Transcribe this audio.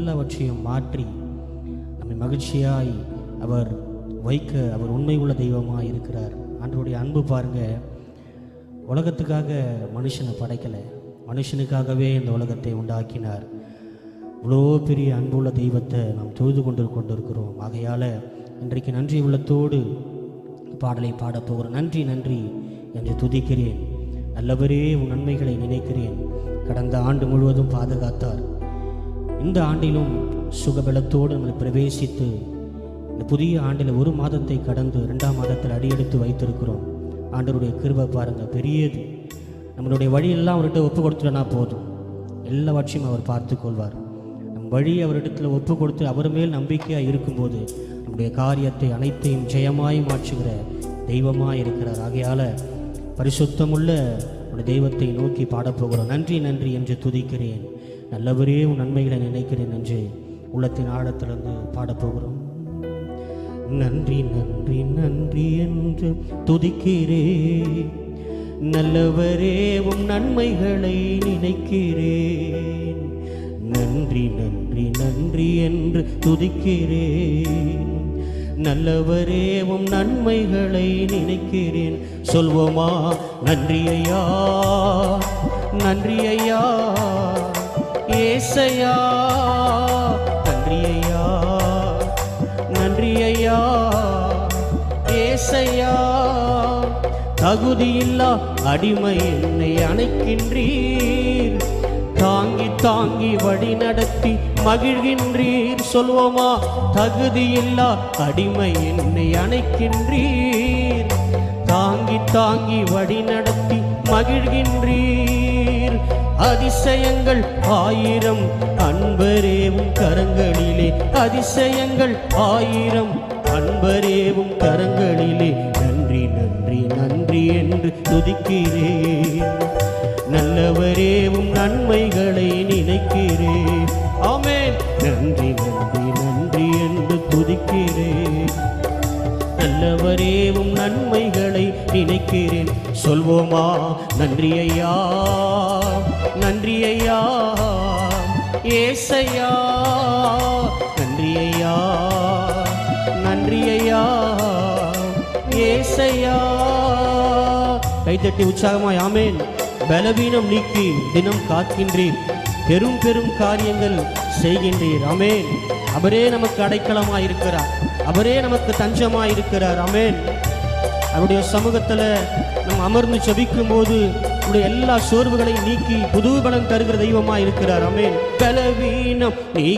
எல்லாவற்றையும் மாற்றி நம்மை மகிழ்ச்சியாய் அவர் வைக்க அவர் உண்மை உள்ள தெய்வமாக இருக்கிறார். ஆண்டவருடைய அன்பு பாருங்க, உலகத்துக்காக மனுஷனை படைக்கலை, மனுஷனுக்காகவே இந்த உலகத்தை உண்டாக்கினார். இவ்வளோ பெரிய அன்புள்ள தெய்வத்தை நாம் தொழுது கொண்டிருக்கிறோம். ஆகையால் இன்றைக்கு நன்றி உள்ளத்தோடு பாடலை பாடப்போகிறோம். நன்றி நன்றி என்று துதிக்கிறேன். நல்லவரே உன் நன்மைகளை நினைக்கிறேன். கடந்த ஆண்டு முழுவதும் பாதுகாத்தார். இந்த ஆண்டிலும் சுகபலத்தோடு நம்மளை பிரவேசித்து இந்த புதிய ஆண்டில் ஒரு மாதத்தை கடந்து 2ஆம் மாதத்தில் அடியெடுத்து வைத்திருக்கிறோம். ஆண்டவருடைய கிருபை பாருங்கள், பெரியது. நம்மளுடைய வழியெல்லாம் அவர்கிட்ட ஒப்பு கொடுத்துட்டனா போதும், எல்லாவற்றையும் அவர் பார்த்து கொள்வார். நம் வழி அவரிடத்தில் ஒப்பு கொடுத்து அவர் மேல் நம்பிக்கையாக இருக்கும்போது நம்முடைய காரியத்தை அனைத்தையும் ஜெயமாய் மாற்றுகிற தெய்வமாக இருக்கிறார். ஆகையால் பரிசுத்தமுள்ள ஒரு தெய்வத்தை நோக்கி பாடப்போகிறோம். நன்றி நன்றி என்று துதிக்கிறேன். நல்லவரே உன் நன்மைகளை நினைக்கிறேன் என்று உள்ளத்தின் ஆழத்திலிருந்து பாடப்போகிறோம். நன்றி நன்றி நன்றி என்று துதிக்கிறேன். நல்லவரே உன் நன்மைகளை நினைக்கிறேன். நன்றி நன்றி நன்றி என்று துதிக்கிறேன். நல்லவரே உம் நன்மைகளை நினைக்கிறேன். சொல்வோமா? நன்றி ஐயா, நன்றி ஐயா ஏசையா, நன்றி ஐயா, நன்றி ஐயா ஏசையா. தகுதியில்லா அடிமை என்னை அணைக்கின்றீர், தாங்கி தாங்கி வழி நடத்தி மகிழ்கின்றீர். சொல்வோமா? தகுதியில்லா அடிமை என்னை அணைக்கின்றீர், தாங்கி தாங்கி வழி நடத்தி மகிழ்கின்றீர். அதிசயங்கள் ஆயிரம் அன்பரேவும் கரங்களிலே, அதிசயங்கள் ஆயிரம் அன்பரேவும் கரங்களிலே. நன்றி நன்றி நன்றி என்று துதிக்கிறேன். நல்லவரே உம் நன்மைகளை நினைக்கிறேன். ஆமென். நன்றி நன்றி நன்றி என்று துதிக்கிறேன். நல்லவரே உம் நன்மைகளை நினைக்கிறேன். சொல்வோமா? நன்றி ஐயா, நன்றி ஐயா ஏசையா, நன்றி ஐயா, நன்றி ஐயா ஏசையா. கைத்தட்டி உற்சாகமாய் ஆமென். பலவீனம் நீக்கி தினம் காக்கின்றீர், பெரும் பெரும் காரியங்கள் செய்கின்றீர். ஆமென். அவரே நமக்கு அடைக்கலமாயிருக்கிறார், அவரே நமக்கு தஞ்சமாயிருக்கிறார். ஆமென். அவருடைய சமூகத்தில் நம்ம அமர்ந்து ஜெபிக்கும் போது நம்முடைய எல்லா சோர்வுகளையும் நீக்கி புது பலம் தருகிற தெய்வமாக இருக்கிறார். ஆமென். பலவீனம் நீக்கி